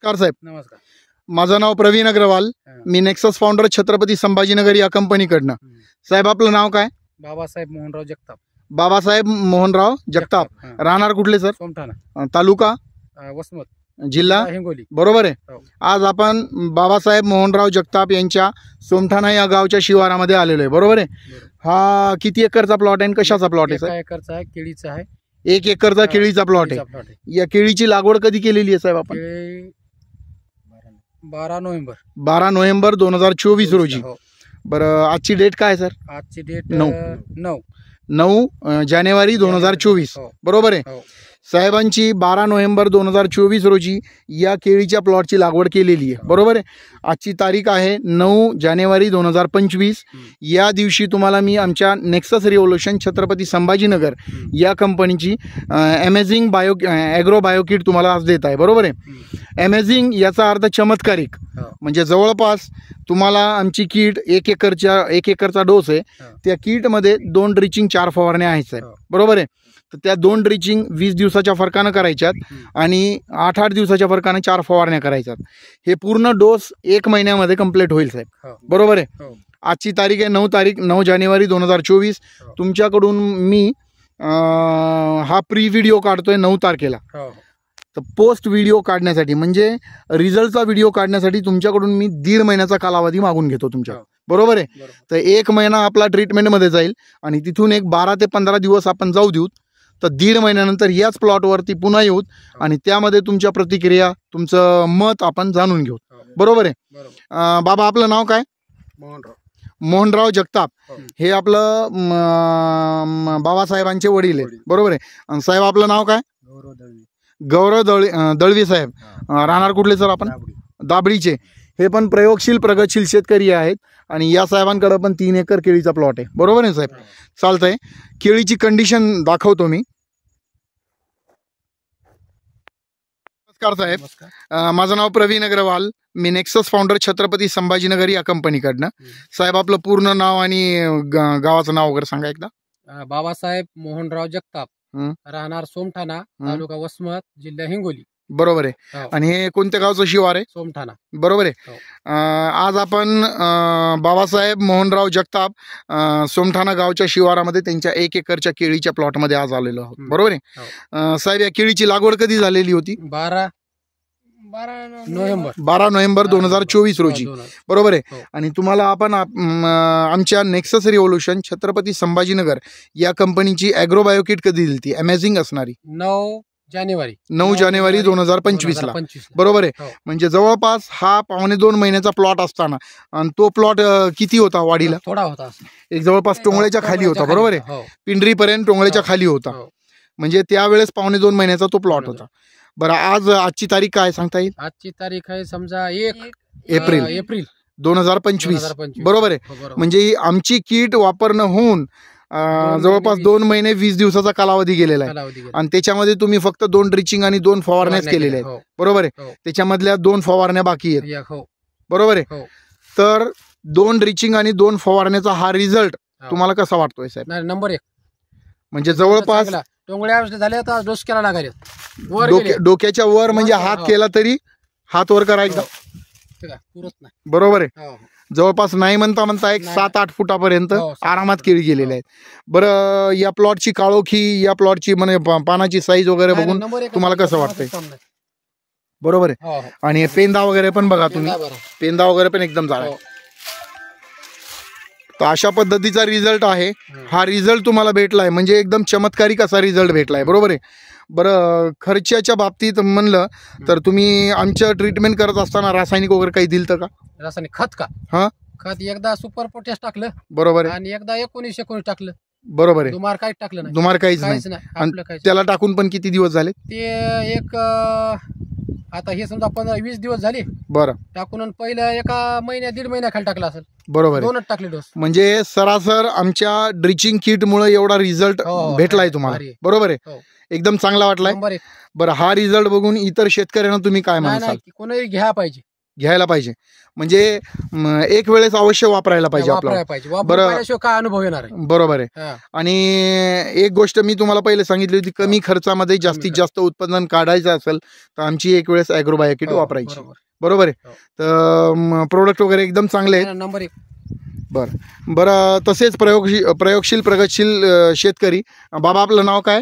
नमस्कार साहेब. नमस्कार. माझं नाव प्रवीण अग्रवाल. हा. मी नेक्सस फाउंडर छत्रपती संभाजीनगर या कंपनीकडनं. साहेब आपलं नाव काय? बाबासाहेब मोहनराव जगताप. बाबासाहेब मोहनराव जगताप. हा. राहणार कुठले सर? सोमठाणा, तालुका वसमत, जिल्हा हिंगोली. बरोबर आहे. हो. आज आपण बाबासाहेब मोहनराव जगताप यांच्या सोमठाणा या गावच्या शिवारामध्ये आलेलो आहे. बरोबर आहे. बरोबर. हा किती एकरचा प्लॉट आहे आणि कशाचा प्लॉट आहे एका साहेब? एकरचा आहे, केळीचा आहे. 1 एकरचा केळीचा प्लॉट आहे. केळीचा plot आहे. या केळीची लागवड कधी केलेली आहे साहेब आपण? केळी 12 नोव्हेंबर 12 नोव्हेंबर 2024 रोजी. हो. बरं आजची डेट काय सर? आजची डेट 9 9. जानेवारी 2024. हो. बरोबर आहे. हो. साहेबांची 12 नोव्हेंबर 2024 रोजी या केळीच्या प्लॉटची लागवड केलेली आहे. बरोबर आहे. आजची तारीख आहे 9 जानेवारी 2025. या दिवशी तुम्हाला मी आमच्या नेक्सस रिव्होल्यूशन छत्रपती संभाजीनगर या कंपनीची अमेझिंग ॲग्रो बायोकिट तुम्हाला आज देत आहे. बरोबर आहे. अमेझिंग याचा अर्थ चमत्कारिक. हो. म्हणजे जवळपास तुम्हाला आमची किट 1 एकरचा डोस आहे. हो. त्या किटमध्ये 2 ड्रिचिंग 4 फवारण्या आहेत साहेब. हो. बरोबर आहे. तर त्या 2 ड्रिचिंग 20 दिवसाच्या फरकानं करायच्यात आणि 8-8 दिवसाच्या फरकानं 4 फवारण्या करायच्यात. हे पूर्ण डोस 1 महिन्यामध्ये कंप्लीट होईल साहेब. हो. बरोबर आहे. हो. आजची तारीख आहे 9 जानेवारी 2024. हो. तुमच्याकडून मी हा प्री व्हिडिओ काढतोय 9 तारखेला. हो. तर पोस्ट व्हिडिओ काढण्यासाठी म्हणजे रिझल्टचा व्हिडिओ काढण्यासाठी तुमच्याकडून मी 1.5 महिन्याचा कालावधी मागून घेतो तुमच्या. हो. बरोबर आहे. बरोबर. तर 1 महिना आपला ट्रीटमेंटमध्ये जाईल आणि तिथून एक 12 ते 15 दिवस आपण जाऊ देऊ. तर 1.5 महिन्यानंतर याच प्लॉटवरती पुन्हा येऊत आणि त्यामध्ये तुमच्या प्रतिक्रिया तुमचं मत आपण जाणून घेऊ. हो. बरोबर आहे. बरोबर. बाबा आपलं नाव काय? मोहनराव. मोहनराव जगताप. हो. हे आपलं बाबासाहेबांचे वडील आहेत. बरोबर आहे. आणि साहेब आपलं नाव काय? गौरव दळवी. गौरव दळवी साहेब. राहणार कुठले सर आपण? दाबडी. दाबडीचे. हे पण प्रयोगशील प्रगतशील शेतकरी आहेत आणि या साहेबांकडे पण 3 एकर केळीचा प्लॉट आहे. बरोबर आहे साहेब. चालतंय. केळीची कंडिशन दाखवतो मी. नमस्कार साहेब. नमस्कार. माझं नाव प्रवीण अग्रवाल. मी नेक्सस फाउंडर छत्रपती संभाजीनगर या कंपनीकडनं. साहेब आपलं पूर्ण नाव आणि गावाचं नाव वगैरे सांगा एकदा. बाबासाहेब मोहनराव जगताप. हं. राहणार सोमठाणा, तालुका वसमत, जिल्हा हिंगोली. बरोबर आहे. हो. आणि हे कोणत्या गावचं शिवार आहे? सोमठाणा. बरोबर आहे. हो. आज आपण बाबासाहेब मोहनराव जगताप सोमठाणा गावच्या शिवारामध्ये त्यांच्या 1 एकरच्या केळीच्या प्लॉटमध्ये आज आलेलो आहोत. बरोबर आहे. साहेब या केळीची लागवड कधी झालेली होती? 12 नोव्हेंबर 12 नोव्हेंबर 2024 रोजी. बरोबर आहे. हो. आणि तुम्हाला आपण आमच्या नेक्सस रिव्होल्यूशन छत्रपती संभाजीनगर या कंपनीची ॲग्रो बायोकिट कधी दिली ती? अमेझिंग असणारी 9 जानेवारी 9 जानेवारी 2025 ला. 2025. बरोबर आहे. हो. म्हणजे जवळपास हा 1.25 महिन्याचा प्लॉट असताना आणि तो प्लॉट किती होता वाढीला? थोडा होता. एक जवळपास टोंगळ्याच्या खाली होता. बरोबर आहे. हो. पिंडरीपर्यंत टोंगळ्याच्या खाली होता. हो. म्हणजे त्यावेळेस 1.25 महिन्याचा तो प्लॉट होता. बरं आजची तारीख काय सांगता येईल? आजची तारीख आहे समजा 1 एप्रिल 2025. 2025. बरोबर आहे. हो, बरोबर. म्हणजे ही आमची किट वापरणं होऊन जवळपास 2 महिने 20 दिवसाचा कालावधी गेलेला आहे. कालावधी गेला. आणि त्याच्यामध्ये तुम्ही फक्त 2 ड्रिचिंग आणि 2 फवारण्याच केलेल्या आहेत. हो. बरोबर आहे. हो. त्याच्यामधल्या 2 फवारण्या बाकी आहेत. हो. बरोबर आहे. हो. तर 2 ड्रिचिंग आणि 2 फवारण्याचा हा रिझल्ट हो. तुम्हाला कसा वाटतोय साहेब? नाही, नंबर 1 म्हणजे जवळपास टोंगळ्या झाल्या तर डोस केला लागायला वर गेले. डोक्याच्या वर म्हणजे वर, हात हो. केला तरी हात वर करायचा. ठीक आहे, पुरत नाही. बरोबर आहे. हो. जवळपास नाही म्हणता एक नाही. 7-8 फुटापर्यंत हो, 7-8 आरामात केळी गेलेल्या आहेत. बरं या प्लॉटची काळोखी या प्लॉटची म्हणजे पानाची साईज वगैरे नाही, बघून नंबर 1 तुम्हाला कसं वाटतंय? काम नाही. बरोबर आहे. हो, हो. आणि पेंदा वगैरे पण बघा तुम्ही. बरोबर. पेंदा वगैरे पण एकदम झाला. हो. तर अशा पद्धतीचा रिझल्ट आहे. हा रिझल्ट तुम्हाला भेटलाय म्हणजे एकदम चमत्कारिक असा रिझल्ट भेटलाय. बरोबर आहे. बरं खर्चाच्या बाबतीत म्हणलं तर तुम्ही आमचं ट्रीटमेंट करत असताना रासायनिक वगैरे काही दिलं का? रासायनिक खत का? हा. खत एकदा सुपर पोटॅश टाकलं. बरोबर आहे. आणि एकदा 19 टाकलं. बरोबर आहे. दुमार काहीच टाकलं नाही. दुमार काहीच नाही. आपलं काहीच त्याला टाकून पण किती दिवस झाले? ते एक आता हे समजा 15-20 दिवस झाले बरं. टाकून आणि पहिलं 1 महिन्या 1.5 महिन्याखाली टाकला असेल. बरोबर आहे. 2च टाकले डोस. म्हणजे सरासर आमच्या ड्रिचिंग किट मुळे एवढा रिझल्ट हो, भेटलाय तुम्हाला. भारी. बरोबर आहे. हो. एकदम चांगला वाटलाय. नंबर 1. बरं हा रिझल्ट बघून इतर शेतकऱ्यांना तुम्ही काय नाही म्हणाल? नाही, कोणी घ्या पाहिजे. घ्यायला पाहिजे. म्हणजे एक वेळेस अवश्य वापरायला पाहिजे आपल्याला. वापरायला पाहिजे. वापरून बरं. पाहिल्याशिवाय काय अनुभव येणार आहे. बरोबर आहे. हा. आणि एक गोष्ट मी तुम्हाला पहिले सांगितली होती, कमी खर्चामध्ये जास्तीत जास्त उत्पादन काढायचं असेल तर आमची एक वेळेस ॲग्रोबायो किट हो, वापरायची. बरोबर. बरोबर आहे. हो. तर प्रोडक्ट वगैरे एकदम चांगले आहेत. नंबर 1. बरं तसेच प्रयोगशील प्रगतशील शेतकरी. बाबा आपलं नाव काय?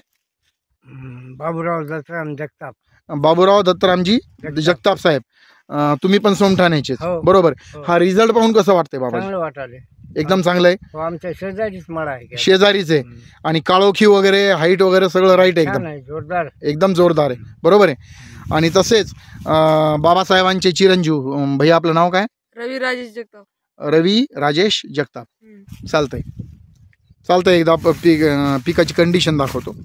बाबूराव दत्तराम जगताप. बाबूराव दत्तरामजी जगताप साहेब. तुम्ही पण सोमठाण्याचे. हो. बरोबर. हो. हा रिझल्ट पाहून कसं वाटतंय बाबा? चांगलं वाटाले. एकदम चांगलं आहे. हो, आमच्या शेजारीच मळा आहे. शेजारीच आहे. आणि काळोखी वगैरे हाईट वगैरे सगळं राईट आहे. छान आहे, जोरदार. एकदम जोरदार आहे. बरोबर आहे. आणि तसेच बाबासाहेबांचे चिरंजीव भैया आपलं नाव काय? रवी राजेश जगताप. रवी राजेश जगताप. चालतंय एकदा पिकाची कंडिशन दाखवतो.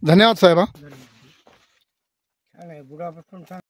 धन्यवाद साहेब. छान आहे, बुडापासून छान.